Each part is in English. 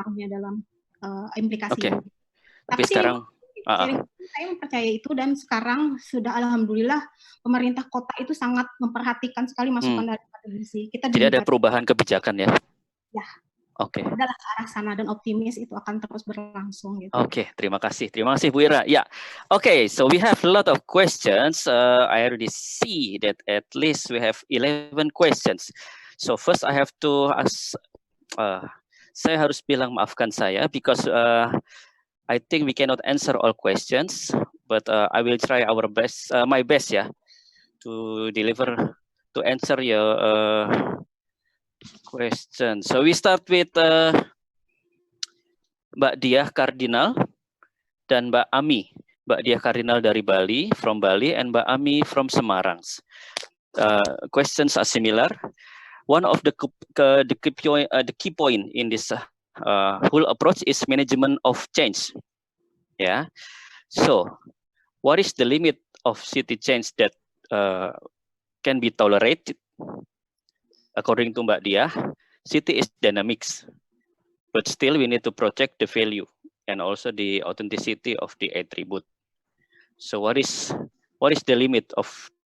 pengaruhnya dalam implikasi Oke. ini. Tapi sekarang saya percaya itu, dan sekarang sudah alhamdulillah pemerintah kota itu sangat memperhatikan sekali masukan dari akademisi. Jadi ada perubahan kebijakan ya? Ya. Oke. Adalah ke arah sana, dan optimis itu akan terus berlangsung. Gitu. Oke, terima kasih Bu Ira. Ya, oke. So we have a lot of questions. I already see that at least we have 11 questions. So first I have to ask. Saya harus bilang maafkan saya because I think we cannot answer all questions, but I will try our best, my best ya, to answer your question. So we start with Mbak Diah Kardinal dan Mbak Ami. Mbak Diah Kardinal dari Bali, from Bali, and Mbak Ami from Semarang. Questions are similar. One of the key point in this whole approach is management of change. Yeah. So, what is the limit of city change that can be tolerated? According to Mbak Diah, city is dynamics, but still we need to protect the value and also the authenticity of the attribute. So what is the limit of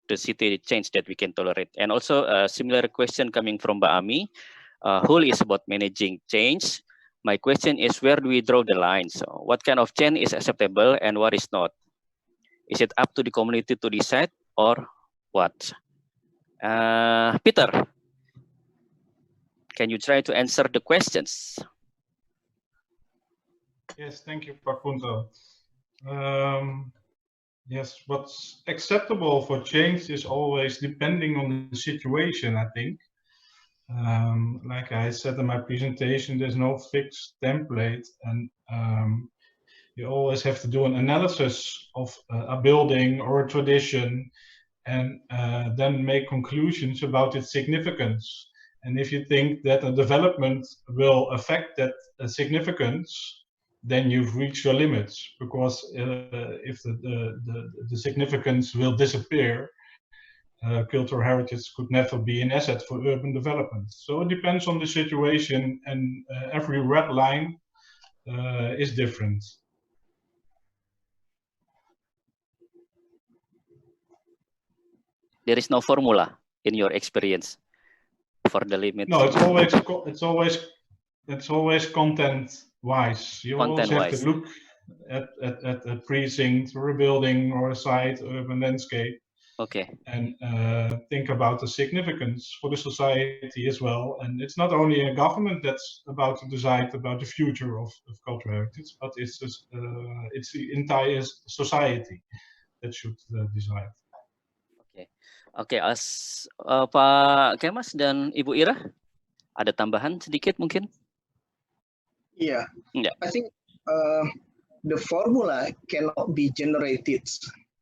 the city change that we can tolerate? And also a similar question coming from Mbak Ami, whole is about managing change. My question is, where do we draw the line? So what kind of change is acceptable and what is not? Is it up to the community to decide or what? Peter, can you try to answer the questions? Yes, thank you, Pak Punto. Yes, what's acceptable for change is always depending on the situation, I think. Like I said in my presentation, there's no fixed template, and you always have to do an analysis of a building or a tradition, and then make conclusions about its significance. And if you think that a development will affect that significance, then you've reached your limits, because if the significance will disappear, cultural heritage could never be an asset for urban development. So it depends on the situation, and every red line is different. There is no formula in your experience for the limit. No, it's always content wise. You always have to look at a precinct or a building or a site, urban landscape. Okay. And think about the significance for the society as well. And it's not only a government that's about to decide about the future of cultural heritage, but it's the entire society that should decide. Oke, Pak Kemas dan Ibu Ira, ada tambahan sedikit mungkin? Yeah. I think the formula cannot be generated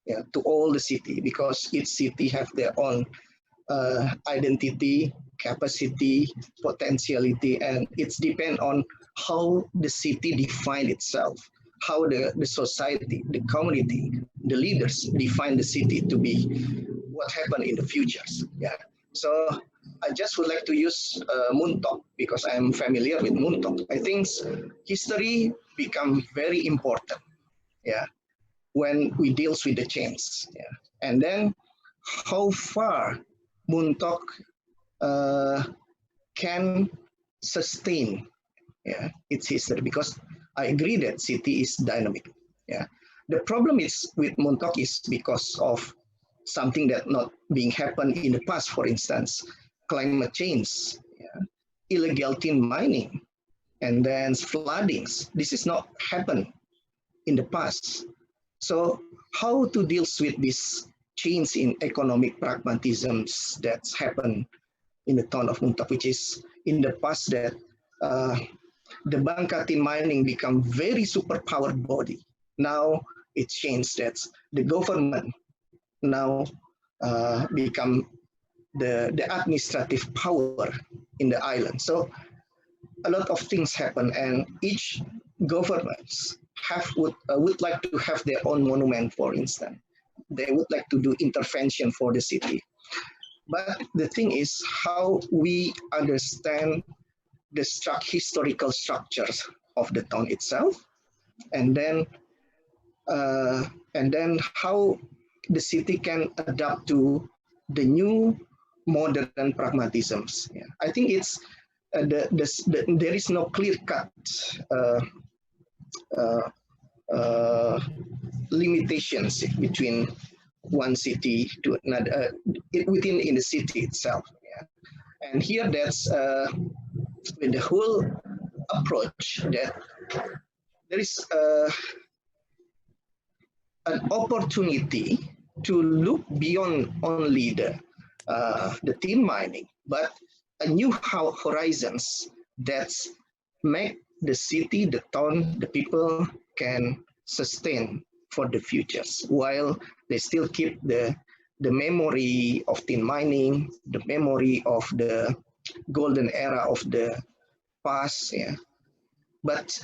to all the city, because each city have their own identity, capacity, potentiality, and it's depend on how the city define itself, how the society, the community, the leaders define the city to be what happen in the futures. Yeah. So I just would like to use Muntok because I'm familiar with Muntok. I think history become very important. Yeah. When we deals with the change. Yeah. And then how far Muntok can sustain its history, because I agree that city is dynamic. Yeah. The problem is with Muntok is because of something that not being happened in the past, for instance, climate change, illegal tin mining, and then floodings. This is not happened in the past. So how to deal with this change in economic pragmatisms that's happened in the town of Muntok, which is in the past that the Bangka tin mining become very superpowered body. Now it changed that the government now become the administrative power in the island. So a lot of things happen, and each governments would like to have their own monument, for instance. They would like to do intervention for the city. But the thing is how we understand the historical structures of the town itself, and then how the city can adapt to the new modern pragmatisms. Yeah. I think it's there is no clear-cut limitations between one city to another within in the city itself. Yeah. And here that's with the whole approach that there is an opportunity to look beyond only the tin mining, but a new horizons that make the city, the town, the people can sustain for the futures, while they still keep the memory of tin mining, the memory of the golden era of the past. Yeah. But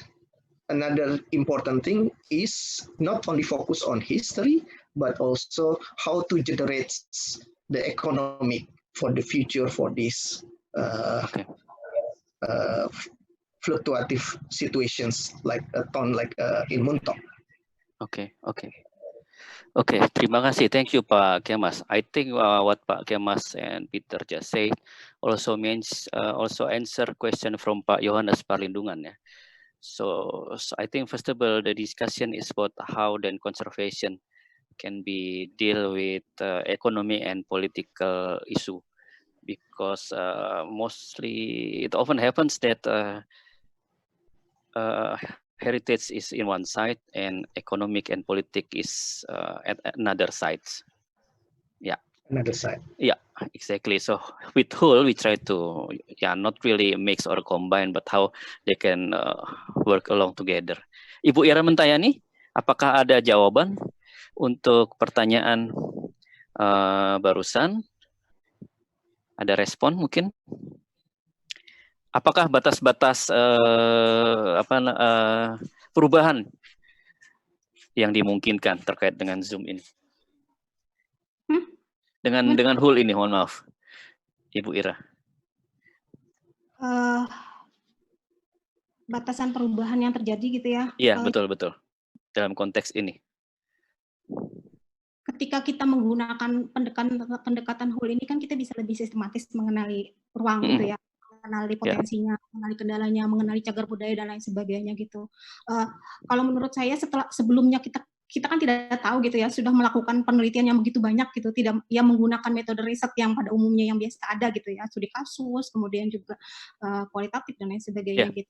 another important thing is not only focus on history, but also how to generate the economic for the future for this fluctuative situations like a town like in Muntok. Okay, terima kasih. Thank you, Pak Kemas. I think what Pak Kemas and Peter just said also means also answer question from Pak Yohanes Parlindungan. Yeah. So I think first of all, the discussion is about how then conservation can be deal with economic and political issue, because mostly it often happens that heritage is in one side and economic and politic is at another side. Yeah. Another side. Yeah, exactly. So with whole, we try to not really mix or combine, but how they can work along together. Ibu Ira Mentayani, apakah ada jawaban untuk pertanyaan barusan? Ada respon mungkin? Apakah batas-batas perubahan yang dimungkinkan terkait dengan Zoom ini? Dengan HUL ini, mohon maaf, Ibu Ira. Batasan perubahan yang terjadi gitu ya? Iya, betul. Dalam konteks ini. Ketika kita menggunakan pendekatan HUL ini kan kita bisa lebih sistematis mengenali ruang gitu ya. Mengenali potensinya, mengenali kendalanya, mengenali cagar budaya dan lain sebagainya gitu. Kalau menurut saya sebelumnya kita kan tidak tahu gitu ya, sudah melakukan penelitian yang begitu banyak gitu, tidak ya menggunakan metode riset yang pada umumnya yang biasa ada gitu ya, studi kasus, kemudian juga kualitatif dan lain sebagainya gitu.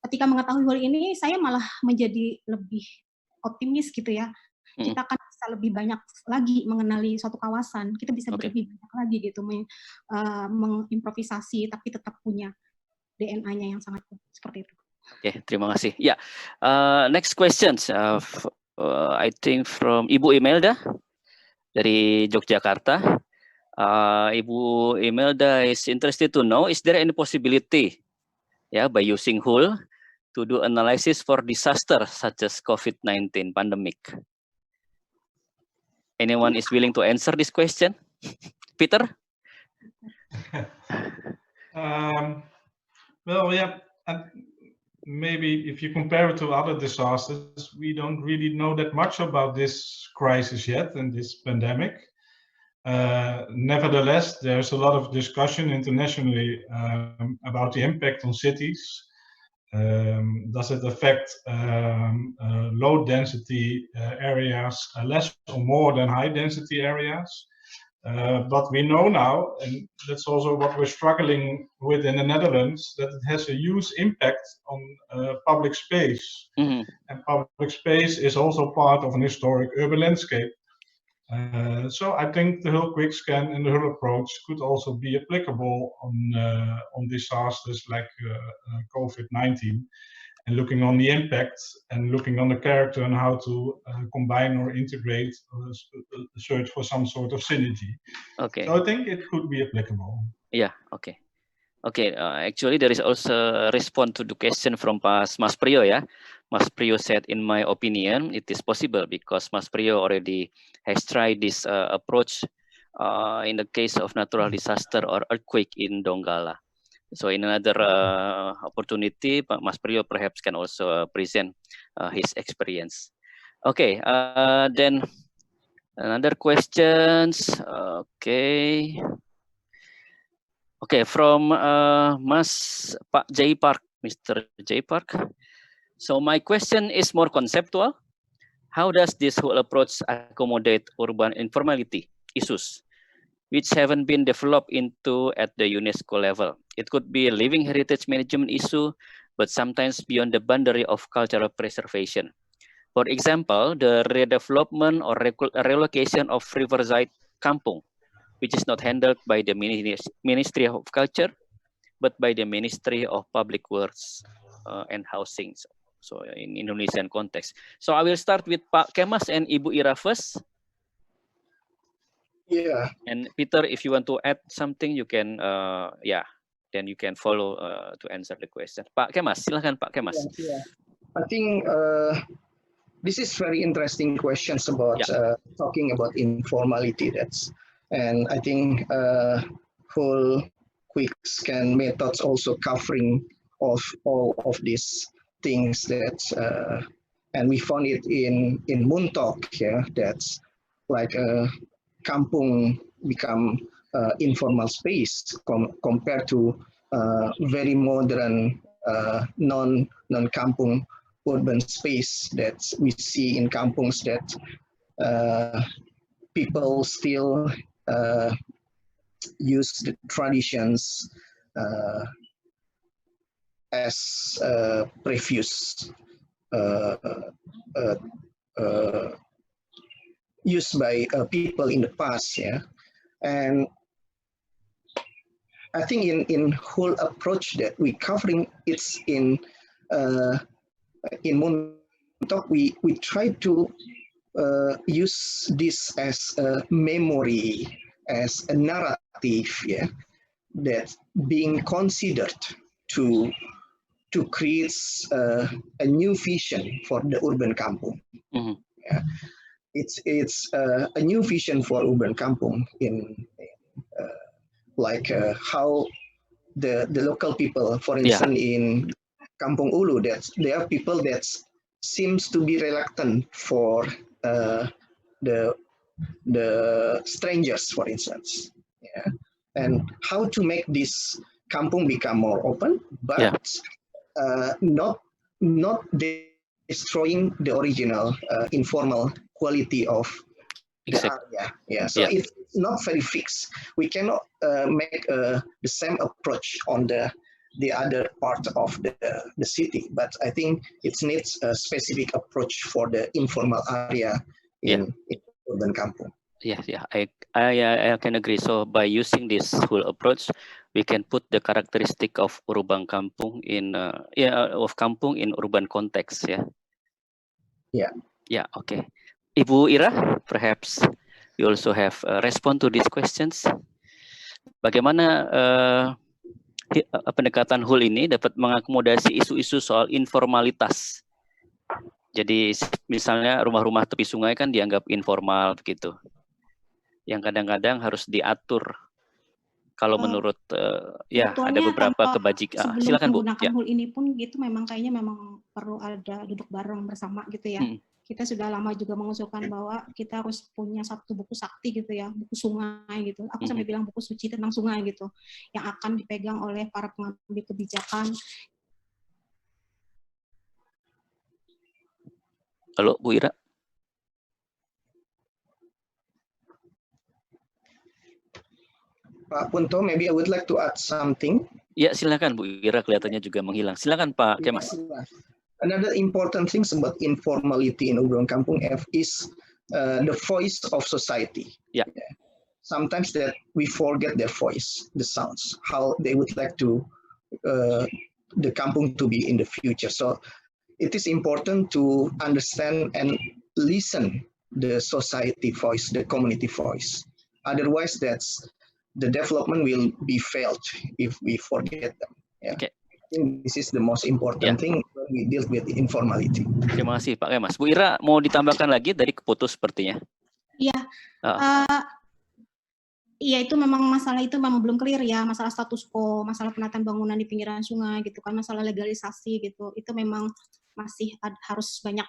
Ketika mengetahui hal ini, saya malah menjadi lebih optimis gitu ya. Kita akan bisa lebih banyak lagi mengenali suatu kawasan, kita bisa lebih banyak lagi gitu mengimprovisasi tapi tetap punya DNA-nya yang sangat kuat seperti itu. Oke, terima kasih. Ya, next questions. I think from Ibu Imelda dari Yogyakarta. Ibu Imelda is interested to know, is there any possibility by using HUL to do analysis for disaster such as COVID-19 pandemic? Anyone is willing to answer this question? Peter? Well, yeah, maybe if you compare it to other disasters, we don't really know that much about this crisis yet and this pandemic. Nevertheless, there's a lot of discussion internationally about the impact on cities. Does it affect low density areas less or more than high density areas? But we know now, and that's also what we're struggling with in the Netherlands, that it has a huge impact on public space. And public space is also part of an historic urban landscape. So I think the HUL quick scan and the HUL approach could also be applicable on disasters like COVID-19, and looking on the impact and looking on the character and how to combine or integrate, search for some sort of synergy. Okay. So I think it could be applicable. Yeah. Okay. Okay. Actually, there is also a response to the question from Mas Priyo. Yeah. Mas Priyo said, in my opinion, it is possible because Mas Priyo already has tried this approach in the case of natural disaster or earthquake in Donggala. So in another opportunity, Mas Priyo perhaps can also present his experience. Okay, then another questions. Okay, from Pak J Park, Mr. J Park. So my question is more conceptual. How does this whole approach accommodate urban informality issues, which haven't been developed into at the UNESCO level? It could be a living heritage management issue, but sometimes beyond the boundary of cultural preservation. For example, the redevelopment or relocation of Riverside Kampung, which is not handled by the Ministry of Culture, but by the Ministry of Public Works and Housing. So in Indonesian context. So I will start with Pak Kemas and Ibu Ira first. Yeah. And Peter, if you want to add something, you can, then you can follow to answer the question. Pak Kemas, silahkan Pak Kemas. Yeah. I think this is very interesting questions about talking about informality. And I think whole quick scan methods also covering of all of these things that, and we found it in Muntok, that's like kampung become informal space compared to very modern non-kampung urban space that we see in kampungs that people still use the traditions as previous used by people in the past, and I think in whole approach that we covering, it's in Muntok we try to use this as a memory, as a narrative, that being considered to create a new vision for the urban kampung. Mm-hmm. It's a new vision for urban kampung in how the local people, for instance, in Kampung Ulu, that there are people that seems to be reluctant for the strangers, for instance, and how to make this kampung become more open, but not destroying the original informal quality of the area. So it's not very fixed. We cannot make the same approach on the other part of the city, but I think it needs a specific approach for the informal area in urban kampung. I can agree. So by using this whole approach, we can put the characteristic of urban kampung in kampung in urban context. Okay. Ibu Ira, perhaps you also have respond to these questions. Bagaimana pendekatan HUL ini dapat mengakomodasi isu-isu soal informalitas? Jadi misalnya rumah-rumah tepi sungai kan dianggap informal begitu, yang kadang-kadang harus diatur. Kalau menurut ada beberapa kebajikan. Silakan Bu. Menggunakan HUL ini pun gitu memang kayaknya memang perlu ada duduk bareng bersama gitu ya. Kita sudah lama juga mengusulkan bahwa kita harus punya satu buku sakti gitu ya, buku sungai gitu. Aku sampai bilang buku suci tentang sungai gitu, yang akan dipegang oleh para pengambil kebijakan. Halo, Bu Ira. Pak Punto, maybe I would like to add something. Ya, silakan Bu Ira, kelihatannya juga menghilang. Silakan Pak Kemas. Another important thing about informality in urban kampung is the voice of society. Sometimes that we forget their voice, the sounds, how they would like to the kampung to be in the future. So it is important to understand and listen the society voice, the community voice. Otherwise, the development will be failed if we forget them. Okay. I think this is the most important thing when we deal with informality. Terima kasih Pak Kemas. Bu Ira mau ditambahkan lagi dari keputus sepertinya. Iya. Iya, itu memang masalah itu memang belum clear ya, masalah status quo, masalah penataan bangunan di pinggiran sungai gitu kan, masalah legalisasi gitu, itu memang masih harus banyak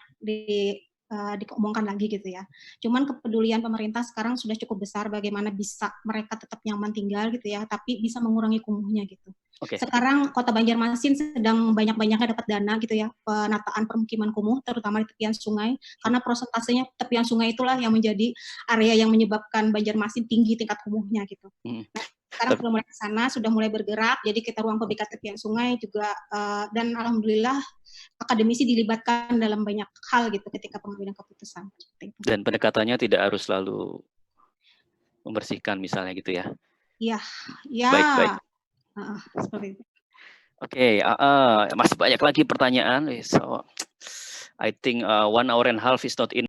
diomongkan lagi gitu ya. Cuman kepedulian pemerintah sekarang sudah cukup besar bagaimana bisa mereka tetap nyaman tinggal gitu ya, tapi bisa mengurangi kumuhnya gitu. Sekarang Kota Banjarmasin sedang banyak-banyaknya dapat dana gitu ya, penataan permukiman kumuh, terutama di tepian sungai, karena prosentasenya tepian sungai itulah yang menjadi area yang menyebabkan Banjarmasin tinggi tingkat kumuhnya gitu. Nah, sekarang sudah mulai ke sana, sudah mulai bergerak, jadi kita ruang publik tepian sungai juga, dan alhamdulillah akademisi dilibatkan dalam banyak hal gitu ketika pengambilan keputusan. Dan pendekatannya tidak harus selalu membersihkan misalnya gitu ya? Iya, ya. Baik. Seperti itu. Oke, masih banyak lagi pertanyaan. So, I think 1.5 hours is not enough.